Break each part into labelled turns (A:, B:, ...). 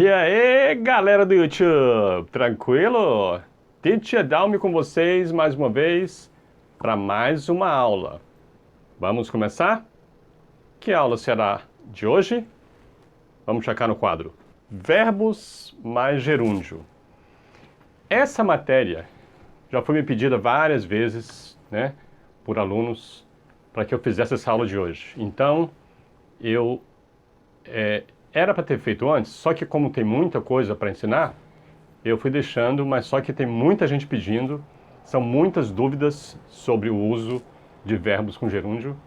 A: E aí, galera do YouTube, tranquilo? Teacher Dalmi com vocês mais uma vez para mais uma aula. Vamos começar? Que aula será de hoje? Vamos checar no quadro Verbos mais Gerúndio. Essa matéria já foi me pedida várias vezes, né, por alunos para que eu fizesse essa aula de hoje. Então, era para ter feito antes, só que como tem muita coisa para ensinar, eu fui deixando, mas só que tem muita gente pedindo, são muitas dúvidas sobre o uso de verbos com gerúndio.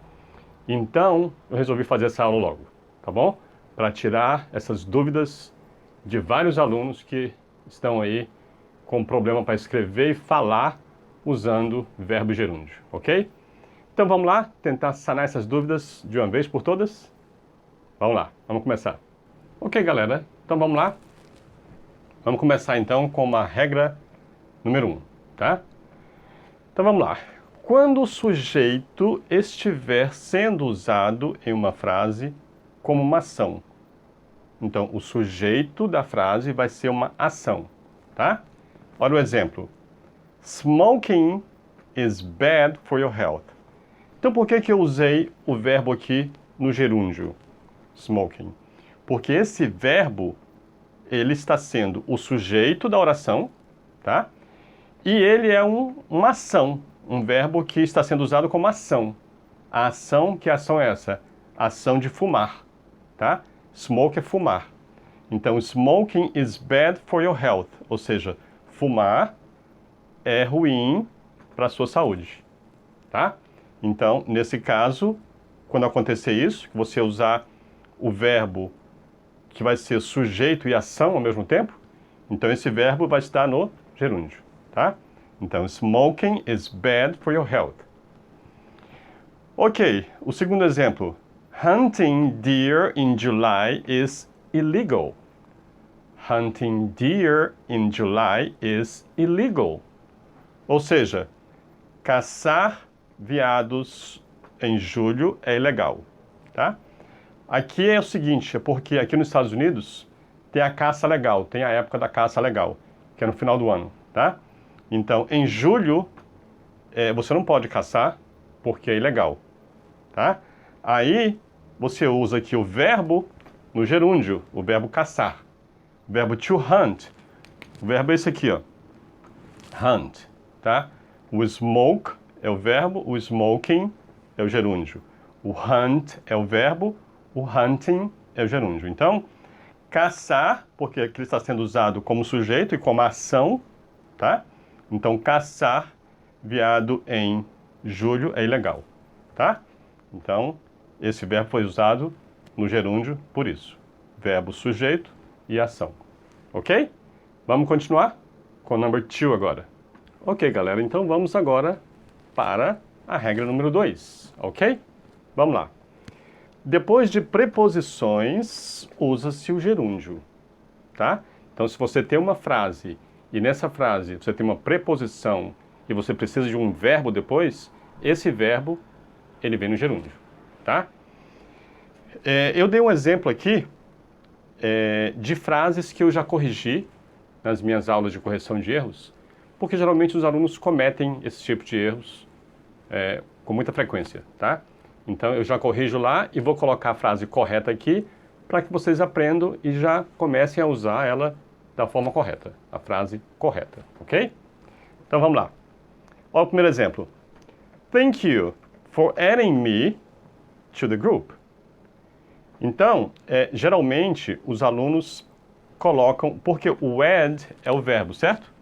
A: Então, eu resolvi fazer essa aula logo, tá bom? Para tirar essas dúvidas de vários alunos que estão aí com problema para escrever e falar usando verbo gerúndio, ok? Então vamos lá, tentar sanar essas dúvidas de uma vez por todas? Vamos lá, vamos começar. Ok, galera, então vamos lá. Vamos começar então com uma regra número 1, tá? Então vamos lá. Quando o sujeito estiver sendo usado em uma frase como uma ação. Então, o sujeito da frase vai ser uma ação, tá? Olha o exemplo. Smoking is bad for your health. Então, por que eu usei o verbo aqui no gerúndio? Smoking. Porque esse verbo, ele está sendo o sujeito da oração, tá? E ele é uma ação, um verbo que está sendo usado como ação. A ação, que ação é essa? A ação de fumar, tá? Smoke é fumar. Então, smoking is bad for your health, ou seja, fumar é ruim para a sua saúde, tá? Então, nesse caso, quando acontecer isso, que você usar o verbo que vai ser sujeito e ação ao mesmo tempo, então esse verbo vai estar no gerúndio, tá? Então, smoking is bad for your health. Ok, o segundo exemplo. Hunting deer in July is illegal. Hunting deer in July is illegal. Ou seja, caçar veados em julho é ilegal, tá? Aqui é o seguinte, é porque aqui nos Estados Unidos tem a caça legal, tem a época da caça legal, que é no final do ano, tá? Então, em julho, você não pode caçar, porque é ilegal, tá? Aí, você usa aqui o verbo no gerúndio, o verbo caçar. O verbo to hunt, o verbo é esse aqui, ó. Hunt, tá? O smoke é o verbo, o smoking é o gerúndio. O hunt é o verbo, o hunting é o gerúndio. Então, caçar, porque aqui ele está sendo usado como sujeito e como ação, tá? Então, caçar veado em julho é ilegal, tá? Então, esse verbo foi usado no gerúndio por isso. Verbo sujeito e ação. Ok? Vamos continuar com o number 2 agora. Ok, galera, então vamos agora para a regra número 2, ok? Vamos lá. Depois de preposições, usa-se o gerúndio, tá? Então, se você tem uma frase e nessa frase você tem uma preposição e você precisa de um verbo depois, esse verbo, ele vem no gerúndio, tá? Eu dei um exemplo aqui de frases que eu já corrigi nas minhas aulas de correção de erros, porque geralmente os alunos cometem esse tipo de erros com muita frequência, tá? Então, eu já corrijo lá e vou colocar a frase correta aqui para que vocês aprendam e já comecem a usar ela da forma correta, a frase correta, ok? Então, vamos lá. Olha o primeiro exemplo. Thank you for adding me to the group. Então, geralmente, os alunos colocam, porque o add é o verbo, certo?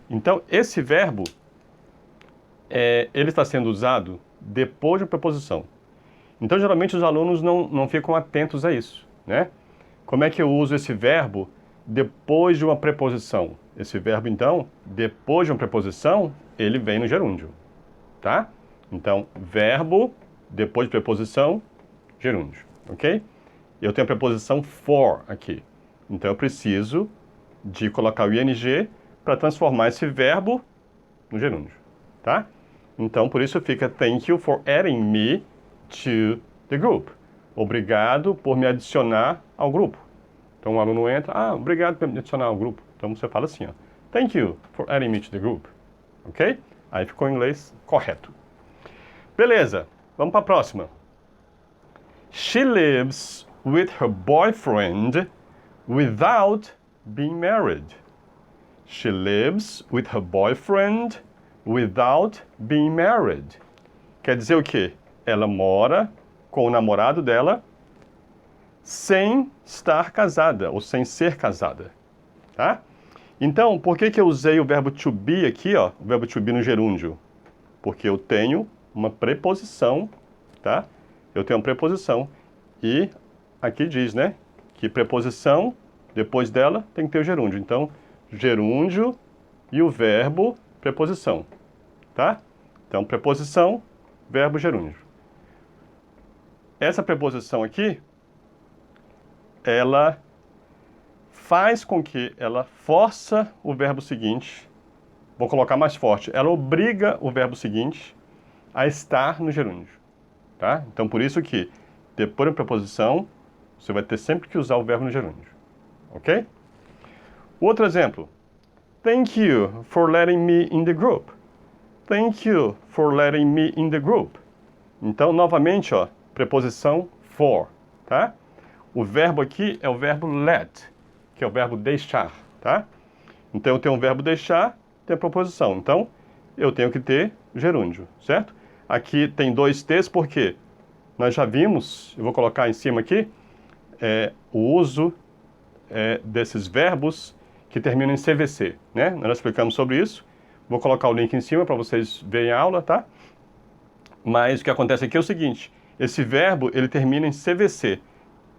A: Então, esse verbo, ele está sendo usado depois de uma preposição. Então, geralmente, os alunos não ficam atentos a isso, né? Como é que eu uso esse verbo depois de uma preposição? Esse verbo, então, depois de uma preposição, ele vem no gerúndio, tá? Então, verbo, depois de preposição, gerúndio, ok? Eu tenho a preposição for aqui. Então, eu preciso de colocar o ing para transformar esse verbo no gerúndio, tá? Então, por isso fica thank you for adding me to the group. Obrigado por me adicionar ao grupo, Então, um aluno entra, obrigado por me adicionar ao grupo. Então, você fala assim, ó, thank you for adding me to the group. Ok? Aí ficou em inglês correto. Beleza, vamos para a próxima. She lives with her boyfriend without being married. She lives with her boyfriend without being married. Quer dizer o quê? Ela mora com o namorado dela sem estar casada ou sem ser casada, tá? Então, por que eu usei o verbo to be aqui, ó, o verbo to be no gerúndio? Porque eu tenho uma preposição, tá? Eu tenho uma preposição e aqui diz, né, que preposição depois dela tem que ter o gerúndio. Então, gerúndio e o verbo preposição, tá? Então, preposição, verbo, gerúndio. Essa preposição aqui, ela faz com que ela força o verbo seguinte, vou colocar mais forte, ela obriga o verbo seguinte a estar no gerúndio, tá? Então, por isso que, depois da preposição, você vai ter sempre que usar o verbo no gerúndio, ok? Outro exemplo. Thank you for letting me in the group. Thank you for letting me in the group. Então, novamente, ó, preposição for, tá? O verbo aqui é o verbo let, que é o verbo deixar, tá? Então, eu tenho um verbo deixar, tem a preposição. Então, eu tenho que ter gerúndio, certo? Aqui tem dois T's, porque nós já vimos, eu vou colocar em cima aqui, o uso desses verbos que terminam em CVC, né? Nós explicamos sobre isso. Vou colocar o link em cima para vocês verem a aula, tá? Mas o que acontece aqui é o seguinte, esse verbo, ele termina em CVC.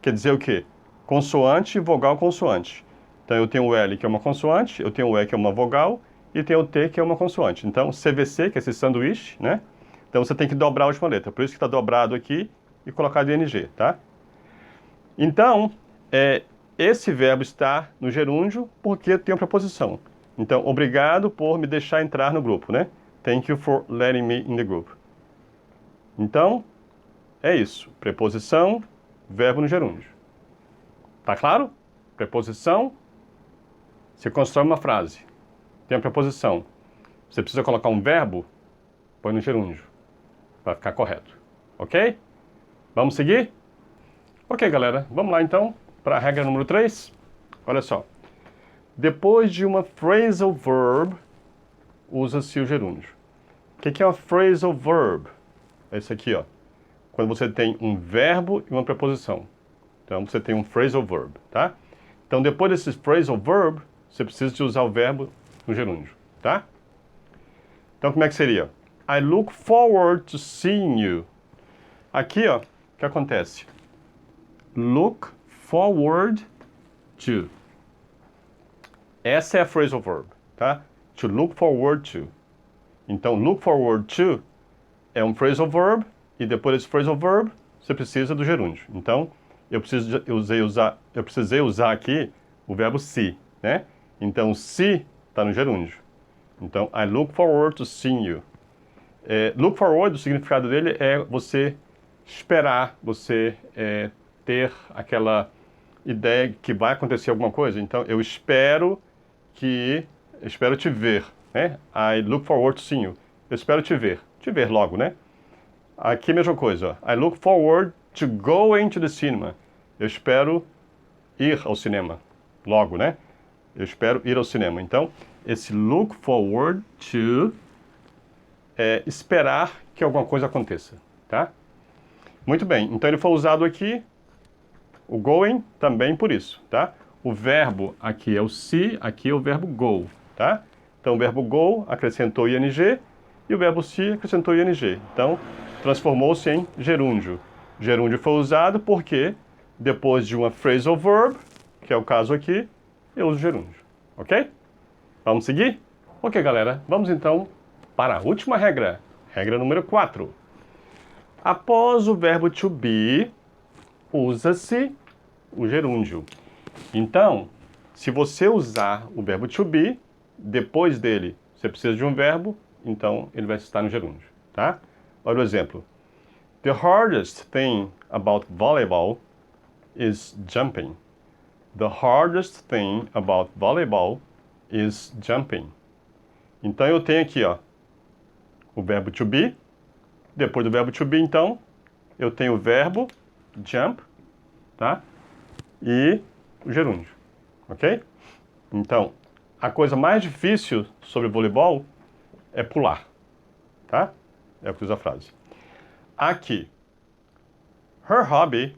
A: Quer dizer o quê? Consoante, vogal, consoante. Então, eu tenho o L, que é uma consoante, eu tenho o E, que é uma vogal, e tenho o T, que é uma consoante. Então, CVC, que é esse sanduíche, né? Então, você tem que dobrar a última letra. Por isso que está dobrado aqui e colocado ING, tá? Então, esse verbo está no gerúndio porque tem uma preposição. Então, obrigado por me deixar entrar no grupo, né? Thank you for letting me in the group. Então, é isso. Preposição, verbo no gerúndio. Tá claro? Preposição, você constrói uma frase. Tem a preposição. Você precisa colocar um verbo, põe no gerúndio. Vai ficar correto. Ok? Vamos seguir? Ok, galera. Vamos lá, então, para a regra número 3. Olha só. Depois de uma phrasal verb, usa-se o gerúndio. O que é uma phrasal verb? É isso aqui, ó. Quando você tem um verbo e uma preposição. Então, você tem um phrasal verb, tá? Então, depois desse phrasal verb, você precisa de usar o verbo no gerúndio, tá? Então, como é que seria? I look forward to seeing you. Aqui, ó, o que acontece? Look forward to. Essa é a phrasal verb, tá? To look forward to. Então, look forward to é um phrasal verb e depois desse phrasal verb, você precisa do gerúndio. Então, eu precisei usar aqui o verbo see, né? Então, see está no gerúndio. Então, I look forward to seeing you. Look forward, o significado dele é você esperar, você ter aquela ideia que vai acontecer alguma coisa. Então, eu espero te ver, né? I look forward to seeing you. Eu espero te ver logo, né? Aqui a mesma coisa, ó. I look forward to going to the cinema. Eu espero ir ao cinema logo, né? Eu espero ir ao cinema. Então, esse look forward to é esperar que alguma coisa aconteça, tá? Muito bem, então ele foi usado aqui, o going também por isso, tá? O verbo aqui é o see, aqui é o verbo go, tá? Então o verbo go acrescentou ing e o verbo see acrescentou ing. Então transformou-se em gerúndio. Gerúndio foi usado porque depois de uma phrasal verb, que é o caso aqui, eu uso gerúndio, ok? Vamos seguir? Ok, galera, vamos então para a última regra. Regra número 4. Após o verbo to be, usa-se o gerúndio. Então, se você usar o verbo to be, depois dele você precisa de um verbo, então ele vai estar no gerúndio, tá? Olha o exemplo. The hardest thing about volleyball is jumping. The hardest thing about volleyball is jumping. Então eu tenho aqui, ó, o verbo to be. Depois do verbo to be, então, eu tenho o verbo jump, tá? E o gerúndio, ok? Então, a coisa mais difícil sobre voleibol é pular, tá? É o que usa a frase. Aqui, her hobby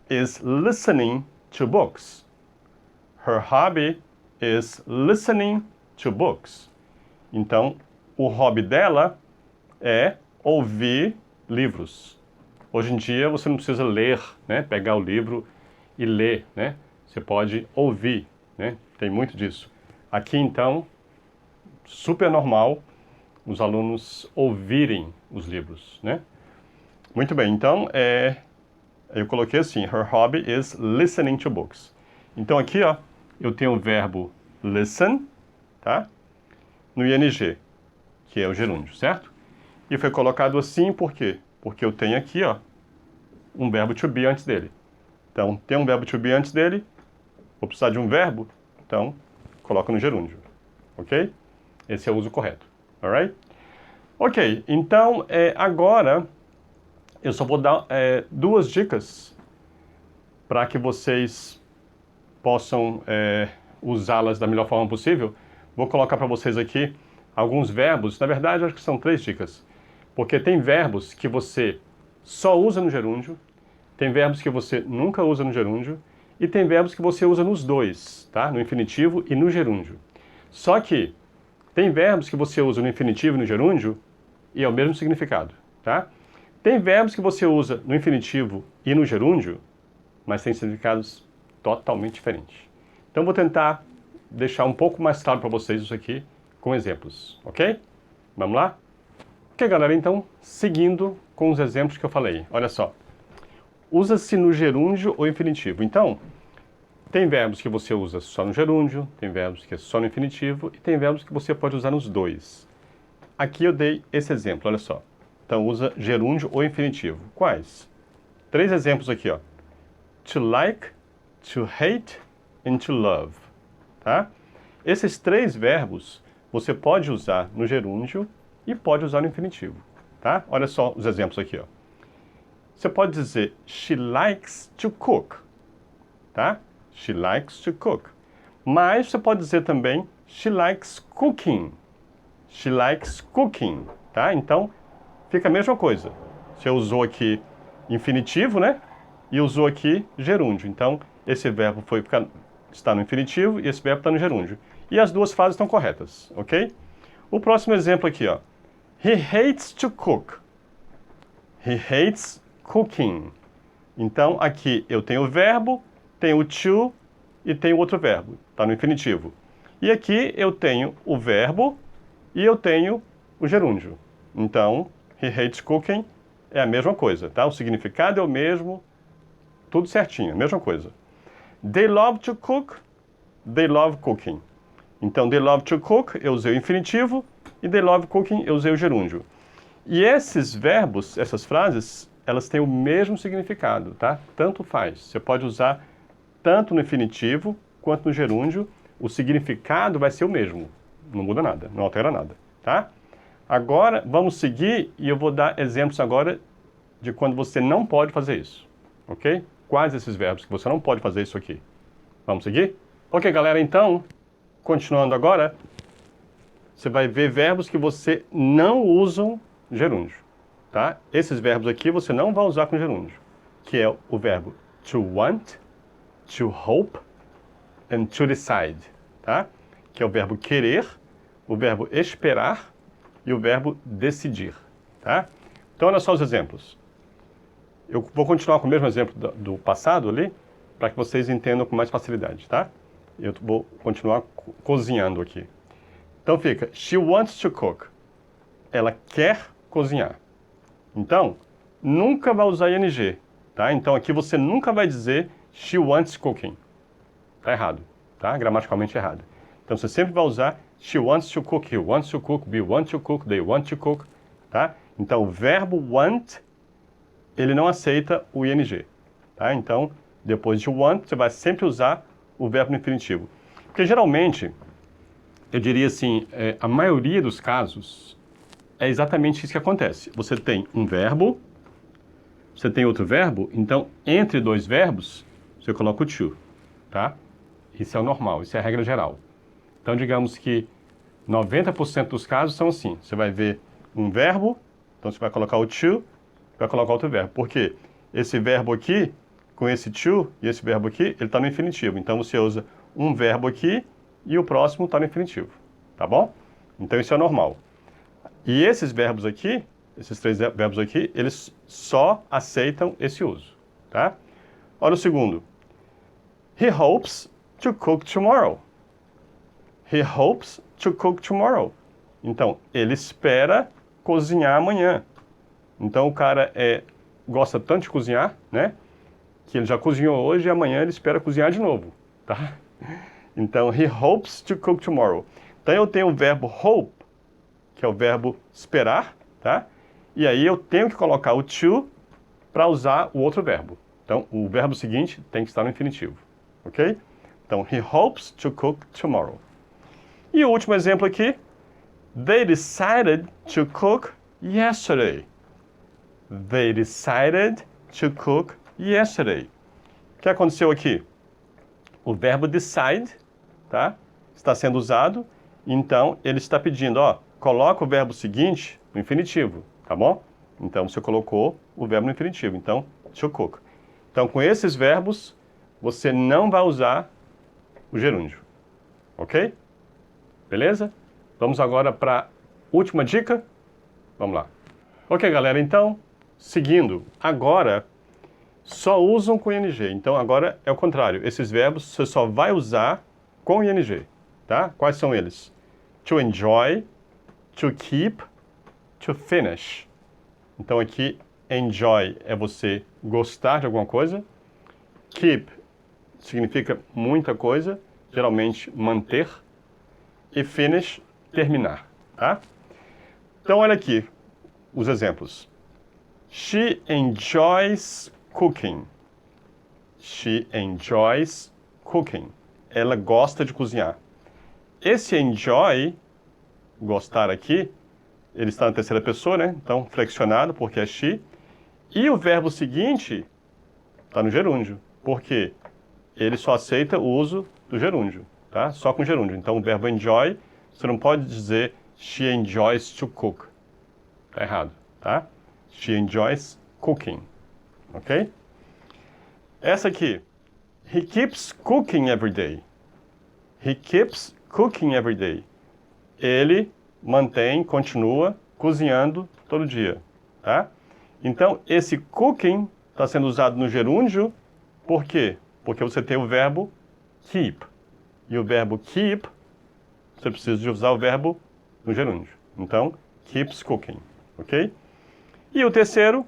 A: is listening to books. Her hobby is listening to books. Então, o hobby dela é ouvir livros. Hoje em dia você não precisa ler, né? Pegar o livro e ler, né? Você pode ouvir, né? Tem muito disso. Aqui então, super normal os alunos ouvirem os livros, né? Muito bem, então eu coloquei assim, her hobby is listening to books. Então aqui, ó, eu tenho o verbo listen, tá? No ing, que é o gerúndio, certo? E foi colocado assim por quê? Porque eu tenho aqui, ó, um verbo to be antes dele. Então, tem um verbo to be antes dele, vou precisar de um verbo, então, coloco no gerúndio, ok? Esse é o uso correto, alright? Ok, então, agora, eu só vou dar duas dicas para que vocês possam usá-las da melhor forma possível. Vou colocar para vocês aqui alguns verbos, na verdade, acho que são 3 dicas. Porque tem verbos que você só usa no gerúndio, tem verbos que você nunca usa no gerúndio, e tem verbos que você usa nos dois, tá? No infinitivo e no gerúndio. Só que tem verbos que você usa no infinitivo e no gerúndio e é o mesmo significado, tá? Tem verbos que você usa no infinitivo e no gerúndio, mas tem significados totalmente diferentes. Então vou tentar deixar um pouco mais claro para vocês isso aqui com exemplos, ok? Vamos lá? Ok, galera, então, seguindo com os exemplos que eu falei. Olha só. Usa-se no gerúndio ou infinitivo. Então, tem verbos que você usa só no gerúndio, tem verbos que é só no infinitivo, e tem verbos que você pode usar nos dois. Aqui eu dei esse exemplo, olha só. Então, usa gerúndio ou infinitivo. Quais? 3 exemplos aqui, ó. To like, to hate and to love. Tá? Esses 3 verbos você pode usar no gerúndio e pode usar no infinitivo, tá? Olha só os exemplos aqui, ó. Você pode dizer, she likes to cook, tá? She likes to cook. Mas você pode dizer também, she likes cooking. She likes cooking, tá? Então, fica a mesma coisa. Você usou aqui infinitivo, né? E usou aqui gerúndio. Então, esse verbo está no infinitivo e esse verbo está no gerúndio. E as duas frases estão corretas, ok? O próximo exemplo aqui, ó. He hates to cook. He hates cooking. Então, aqui eu tenho o verbo, tenho o to e tenho outro verbo. Está no infinitivo. E aqui eu tenho o verbo e eu tenho o gerúndio. Então, he hates cooking é a mesma coisa, tá? O significado é o mesmo, tudo certinho, a mesma coisa. They love to cook, they love cooking. Então, they love to cook, eu usei o infinitivo, e they love cooking, eu usei o gerúndio. E esses verbos, essas frases, elas têm o mesmo significado, tá? Tanto faz. Você pode usar tanto no infinitivo quanto no gerúndio. O significado vai ser o mesmo. Não muda nada, não altera nada, tá? Agora, vamos seguir e eu vou dar exemplos agora de quando você não pode fazer isso, ok? Quais esses verbos que você não pode fazer isso aqui? Vamos seguir? Ok, galera, então, continuando agora, você vai ver verbos que você não usa gerúndio, tá? Esses verbos aqui você não vai usar com gerúndio, que é o verbo to want, to hope and to decide, tá? Que é o verbo querer, o verbo esperar e o verbo decidir, tá? Então, olha só os exemplos. Eu vou continuar com o mesmo exemplo do passado ali, para que vocês entendam com mais facilidade, tá? Eu vou continuar cozinhando aqui. Então fica, she wants to cook. Ela quer cozinhar. Então, nunca vai usar ing, tá? Então aqui você nunca vai dizer she wants cooking. Tá errado, tá? Gramaticalmente errado. Então você sempre vai usar she wants to cook, he wants to cook, we want to cook, they want to cook, tá? Então o verbo want, ele não aceita o ing, tá? Então, depois de want, você vai sempre usar o verbo no infinitivo? Porque geralmente, eu diria assim, a maioria dos casos é exatamente isso que acontece. Você tem um verbo, você tem outro verbo, então entre dois verbos, você coloca o to, tá? Isso é o normal, isso é a regra geral. Então digamos que 90% dos casos são assim. Você vai ver um verbo, então você vai colocar o to, vai colocar outro verbo. Por quê? Esse verbo aqui, com esse to e esse verbo aqui, ele está no infinitivo. Então você usa um verbo aqui e o próximo está no infinitivo. Tá bom? Então isso é normal. E esses verbos aqui, esses três verbos aqui, eles só aceitam esse uso. Tá? Olha o segundo. He hopes to cook tomorrow. He hopes to cook tomorrow. Então, ele espera cozinhar amanhã. Então, o cara gosta tanto de cozinhar, né? Que ele já cozinhou hoje e amanhã ele espera cozinhar de novo, tá? Então, he hopes to cook tomorrow. Então, eu tenho o verbo hope, que é o verbo esperar, tá? E aí eu tenho que colocar o to para usar o outro verbo. Então, o verbo seguinte tem que estar no infinitivo, ok? Então, he hopes to cook tomorrow. E o último exemplo aqui, they decided to cook yesterday. They decided to cook yesterday. O que aconteceu aqui? O verbo decide, tá? Está sendo usado, então ele está pedindo, ó, coloca o verbo seguinte no infinitivo, tá bom? Então você colocou o verbo no infinitivo, então to cook. Então com esses verbos, você não vai usar o gerúndio, ok? Beleza? Vamos agora para a última dica? Vamos lá. Ok, galera, então, seguindo, agora só usam com ing. Então agora é o contrário. Esses verbos você só vai usar com ing, tá? Quais são eles? To enjoy, to keep, to finish. Então aqui, enjoy é você gostar de alguma coisa. Keep significa muita coisa, geralmente manter. E finish, terminar, tá? Então olha aqui os exemplos. She enjoys cooking. She enjoys cooking. Ela gosta de cozinhar. Esse enjoy, gostar aqui, ele está na terceira pessoa, né? Então, flexionado, porque é she. E o verbo seguinte está no gerúndio, porque ele só aceita o uso do gerúndio, tá? Só com gerúndio. Então, o verbo enjoy, você não pode dizer she enjoys to cook. Tá errado, tá? She enjoys cooking, ok? Essa aqui, he keeps cooking every day. He keeps cooking every day. Ele mantém, continua cozinhando todo dia, tá? Então, esse cooking está sendo usado no gerúndio, por quê? Porque você tem o verbo keep. E o verbo keep, você precisa de usar o verbo no gerúndio. Então, keeps cooking, ok? E o terceiro,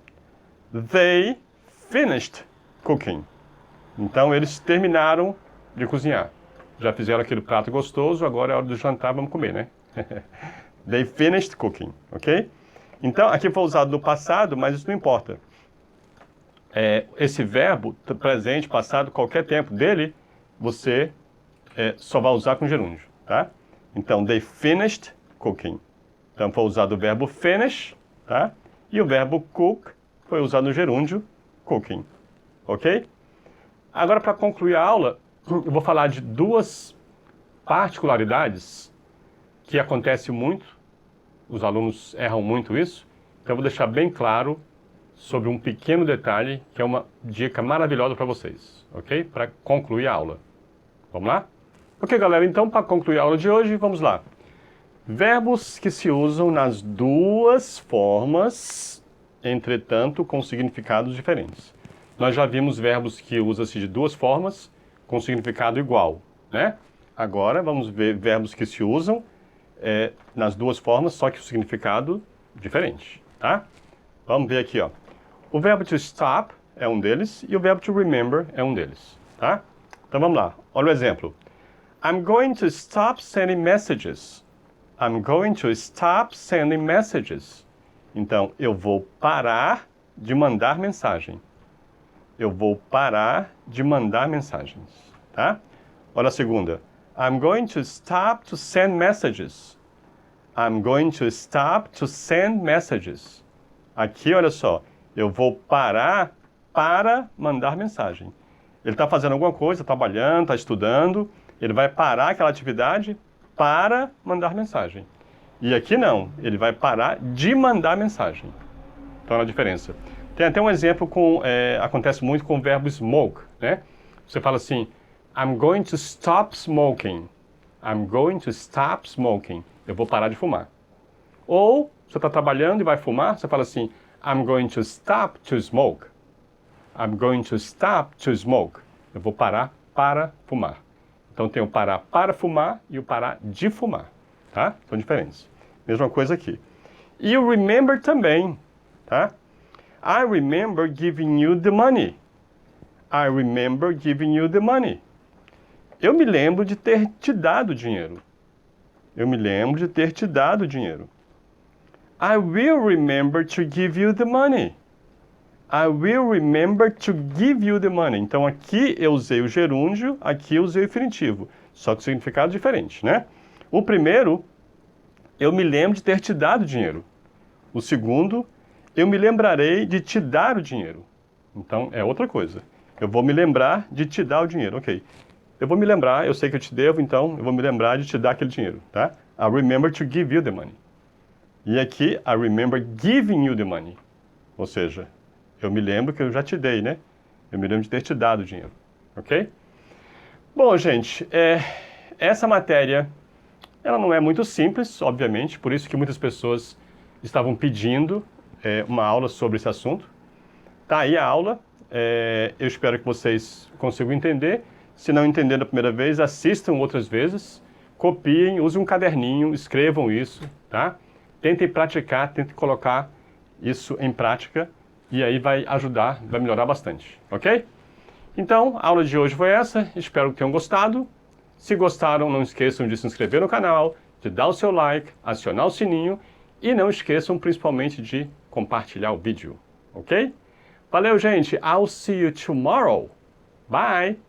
A: they finished cooking. Então, eles terminaram de cozinhar. Já fizeram aquele prato gostoso, agora é hora do jantar, vamos comer, né? They finished cooking, ok? Então, aqui foi usado no passado, mas isso não importa. Esse verbo, presente, passado, qualquer tempo dele, você só vai usar com gerúndio, tá? Então, they finished cooking. Então, foi usado o verbo finish, tá? E o verbo cook foi usado no gerúndio, cooking, ok? Agora, para concluir a aula, eu vou falar de duas particularidades que acontecem muito, os alunos erram muito isso, então eu vou deixar bem claro sobre um pequeno detalhe, que é uma dica maravilhosa para vocês, ok? Para concluir a aula. Vamos lá? Ok, galera, então para concluir a aula de hoje, vamos lá. Verbos que se usam nas duas formas, entretanto, com significados diferentes. Nós já vimos verbos que usam-se de duas formas, com significado igual, né? Agora, vamos ver verbos que se usam nas duas formas, só que o significado diferente, tá? Vamos ver aqui, ó. O verbo to stop é um deles e o verbo to remember é um deles, tá? Então vamos lá. Olha o exemplo. I'm going to stop sending messages. I'm going to stop sending messages. Então, eu vou parar de mandar mensagem. Eu vou parar de mandar mensagens, tá? Olha a segunda. I'm going to stop to send messages. I'm going to stop to send messages. Aqui, olha só, eu vou parar para mandar mensagem. Ele está fazendo alguma coisa, trabalhando, está estudando, ele vai parar aquela atividade para mandar mensagem. E aqui não, ele vai parar de mandar mensagem. Então, olha a diferença. Tem até um exemplo acontece muito com o verbo smoke, né? Você fala assim, I'm going to stop smoking. I'm going to stop smoking. Eu vou parar de fumar. Ou, você está trabalhando e vai fumar, você fala assim, I'm going to stop to smoke. I'm going to stop to smoke. Eu vou parar para fumar. Então tem o parar para fumar e o parar de fumar, tá? São diferentes. Mesma coisa aqui. E o remember também, tá? I remember giving you the money. I remember giving you the money. Eu me lembro de ter te dado dinheiro. Eu me lembro de ter te dado dinheiro. I will remember to give you the money. I will remember to give you the money. Então aqui eu usei o gerúndio, aqui eu usei o infinitivo. Só que o significado é diferente, né? O primeiro, eu me lembro de ter te dado dinheiro. O segundo, eu me lembrarei de te dar o dinheiro. Então é outra coisa. Eu vou me lembrar de te dar o dinheiro, ok. Eu vou me lembrar, eu sei que eu te devo, então eu vou me lembrar de te dar aquele dinheiro, tá? I remember to give you the money. E aqui, I remember giving you the money. Ou seja, eu me lembro que eu já te dei, né? Eu me lembro de ter te dado o dinheiro, ok? Bom, gente, essa matéria, ela não é muito simples, obviamente, por isso que muitas pessoas estavam pedindo uma aula sobre esse assunto. Tá aí a aula, eu espero que vocês consigam entender. Se não entenderam da primeira vez, assistam outras vezes, copiem, usem um caderninho, escrevam isso, tá? Tentem praticar, tentem colocar isso em prática e aí vai ajudar, vai melhorar bastante, ok? Então, a aula de hoje foi essa, espero que tenham gostado. Se gostaram, não esqueçam de se inscrever no canal, de dar o seu like, acionar o sininho e não esqueçam principalmente de compartilhar o vídeo, ok? Valeu, gente! I'll see you tomorrow! Bye!